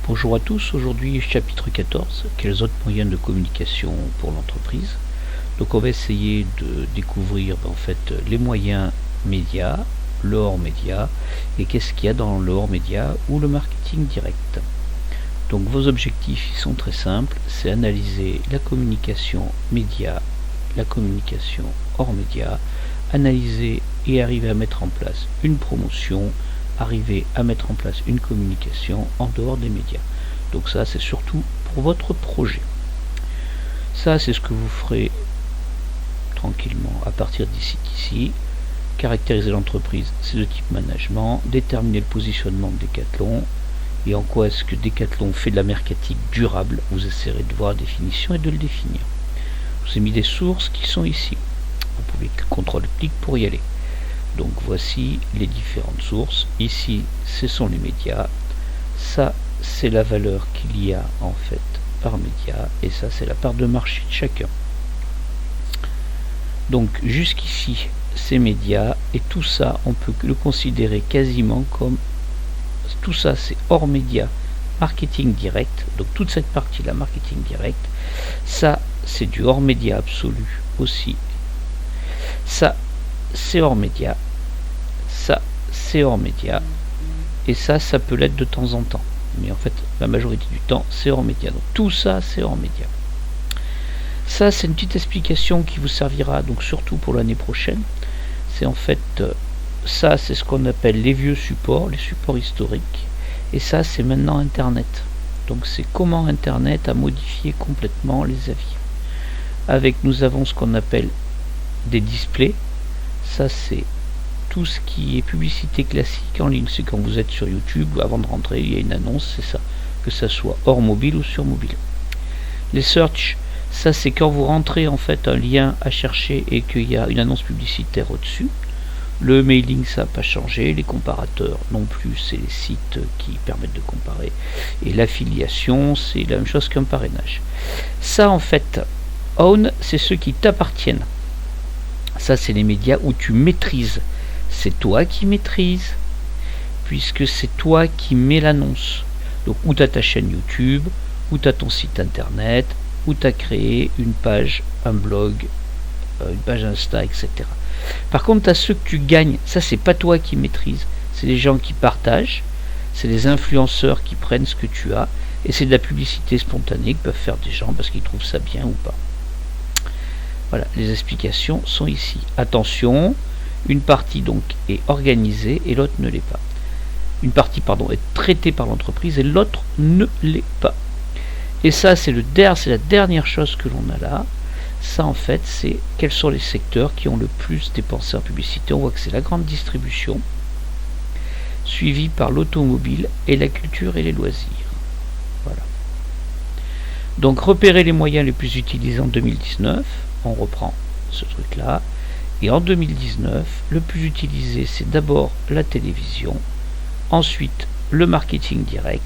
Bonjour à tous, aujourd'hui chapitre 14, quels autres moyens de communication pour l'entreprise. Donc on va essayer de découvrir les moyens médias, le hors média et qu'est-ce qu'il y a dans le hors média ou le marketing direct. Donc vos objectifs ils sont très simples, c'est analyser la communication média, la communication hors média, analyser et arriver à mettre en place une promotion, arriver à mettre en place une communication en dehors des médias. Donc ça c'est surtout pour votre projet. Ça c'est ce que vous ferez tranquillement à partir d'ici. Caractériser l'entreprise, c'est de type management, déterminer le positionnement de Decathlon et en quoi est-ce que Decathlon fait de la marketing durable. Vous essaierez de voir la définition et de le définir. Je vous ai mis des sources qui sont ici. Vous pouvez CTRL-clic pour y aller. Donc voici les différentes sources. Ici ce sont les médias. Ça c'est la valeur qu'il y a en fait par média. Et ça c'est la part de marché de chacun. Donc jusqu'ici ces médias et tout ça on peut le considérer quasiment comme tout ça c'est hors média marketing direct. Donc toute cette partie là marketing direct, ça c'est du hors média absolu aussi. Ça c'est hors média, ça c'est hors média et ça peut l'être de temps en temps, mais en fait la majorité du temps c'est hors média. Donc tout ça c'est hors média. Ça c'est une petite explication qui vous servira donc surtout pour l'année prochaine. C'est en fait ça c'est ce qu'on appelle les vieux supports, les supports historiques, et ça c'est maintenant Internet. Donc c'est comment Internet a modifié complètement les avis. Avec nous avons ce qu'on appelle des displays. Ça c'est tout ce qui est publicité classique en ligne. C'est quand vous êtes sur YouTube, avant de rentrer il y a une annonce, c'est ça, que ça soit hors mobile ou sur mobile. Les search, ça c'est quand vous rentrez en fait un lien à chercher et qu'il y a une annonce publicitaire au-dessus. Le mailing ça n'a pas changé, les comparateurs non plus, c'est les sites qui permettent de comparer, et l'affiliation c'est la même chose qu'un parrainage. Ça en fait own, c'est ceux qui t'appartiennent. Ça c'est les médias où tu maîtrises, c'est toi qui maîtrises puisque c'est toi qui mets l'annonce. Donc où tu as ta chaîne YouTube, où tu as ton site internet, où tu as créé une page, un blog, une page Insta, etc. Par contre tu as ceux que tu gagnes, ça c'est pas toi qui maîtrises, c'est les gens qui partagent, c'est les influenceurs qui prennent ce que tu as, et c'est de la publicité spontanée que peuvent faire des gens parce qu'ils trouvent ça bien ou pas. Voilà, les explications sont ici. Attention, une partie donc est organisée et l'autre ne l'est pas. Une partie est traitée par l'entreprise et l'autre ne l'est pas. Et ça c'est la dernière chose que l'on a là. Ça en fait c'est quels sont les secteurs qui ont le plus dépensé en publicité. On voit que c'est la grande distribution, suivi par l'automobile et la culture et les loisirs. Voilà. Donc repérer les moyens les plus utilisés en 2019. On reprend ce truc là, et en 2019 le plus utilisé c'est d'abord la télévision, ensuite le marketing direct,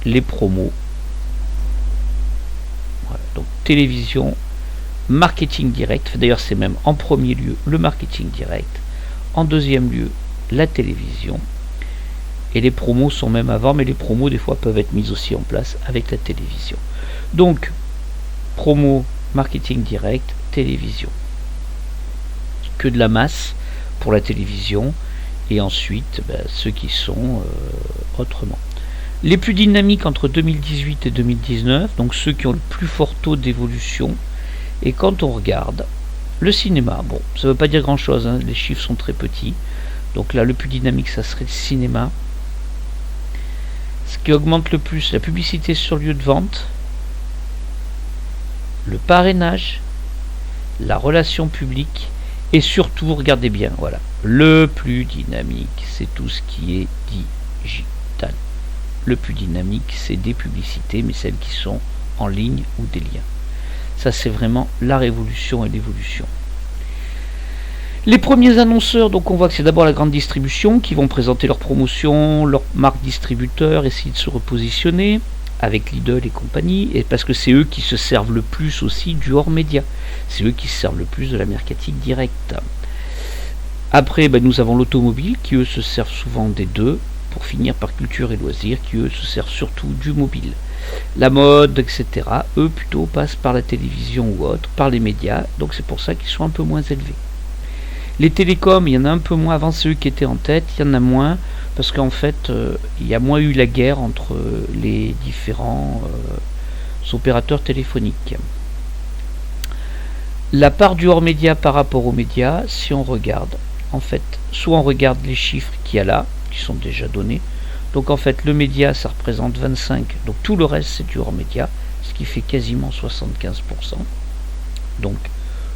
les promos. Voilà, donc télévision, marketing direct, d'ailleurs c'est même en premier lieu le marketing direct, en deuxième lieu la télévision, et les promos sont même avant, mais les promos des fois peuvent être mises aussi en place avec la télévision. Donc promo, marketing direct, télévision. Que de la masse pour la télévision et ensuite ceux qui sont autrement. Les plus dynamiques entre 2018 et 2019, donc ceux qui ont le plus fort taux d'évolution. Et quand on regarde le cinéma, bon, ça ne veut pas dire grand chose, hein, les chiffres sont très petits. Donc là, le plus dynamique, ça serait le cinéma. Ce qui augmente le plus, la publicité sur lieu de vente, le parrainage, la relation publique et surtout, regardez bien, voilà, le plus dynamique, c'est tout ce qui est digital. Le plus dynamique, c'est des publicités, mais celles qui sont en ligne ou des liens. Ça, c'est vraiment la révolution et l'évolution. Les premiers annonceurs, donc on voit que c'est d'abord la grande distribution qui vont présenter leur promotion, leur marque distributeur, essayer de se repositionner avec Lidl et compagnie, et parce que c'est eux qui se servent le plus aussi du hors média, c'est eux qui se servent le plus de la marketing direct. Après nous avons l'automobile qui eux se servent souvent des deux, pour finir par culture et loisirs, qui eux se servent surtout du mobile. La mode, etc., eux plutôt passent par la télévision ou autre, par les médias, donc c'est pour ça qu'ils sont un peu moins élevés. Les télécoms, il y en a un peu moins, avant c'est eux qui étaient en tête, il y en a moins, parce qu'en fait, il y a moins eu la guerre entre les différents opérateurs téléphoniques. La part du hors-média par rapport aux médias, si on regarde, en fait, soit on regarde les chiffres qu'il y a là, qui sont déjà donnés, donc en fait le média ça représente 25, donc tout le reste c'est du hors-média, ce qui fait quasiment 75%. Donc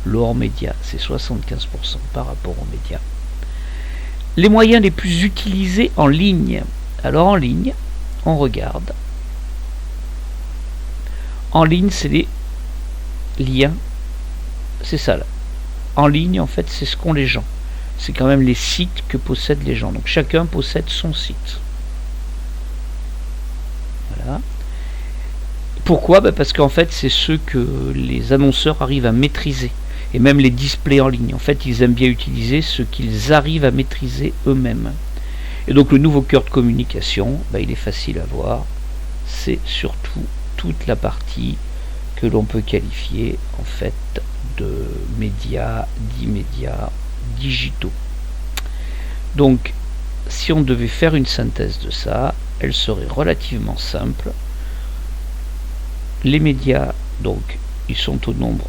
le hors-média c'est 75% par rapport aux médias. Les moyens les plus utilisés en ligne. Alors en ligne, on regarde. En ligne c'est les liens, c'est ça là. En ligne en fait c'est ce qu'ont les gens. C'est quand même les sites que possèdent les gens. Donc chacun possède son site. Voilà. Pourquoi ? Parce qu'en fait, c'est ceux que les annonceurs arrivent à maîtriser. Et même les displays en ligne. En fait, ils aiment bien utiliser ce qu'ils arrivent à maîtriser eux-mêmes. Et donc le nouveau cœur de communication, il est facile à voir. C'est surtout toute la partie que l'on peut qualifier en fait de médias, d'immédiats, digitaux. Donc si on devait faire une synthèse de ça, elle serait relativement simple. Les médias, donc ils sont au nombre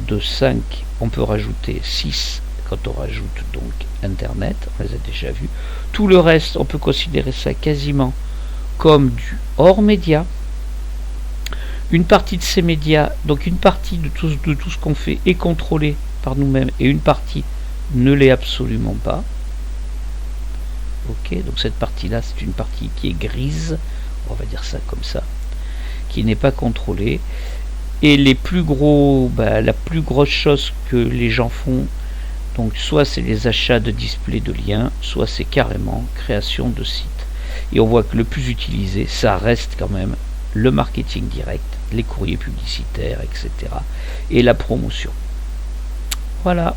de 5, on peut rajouter 6 quand on rajoute donc internet, on les a déjà vus. Tout le reste, on peut considérer ça quasiment comme du hors média. Une partie de ces médias, donc une partie de tout ce qu'on fait est contrôlée par nous-mêmes et une partie ne l'est absolument pas. Ok, donc cette partie-là, c'est une partie qui est grise, on va dire ça comme ça, qui n'est pas contrôlée. Et les plus gros, la plus grosse chose que les gens font, donc soit c'est les achats de displays de liens, soit c'est carrément création de sites. Et on voit que le plus utilisé, ça reste quand même le marketing direct, les courriers publicitaires, etc. et la promotion. Voilà.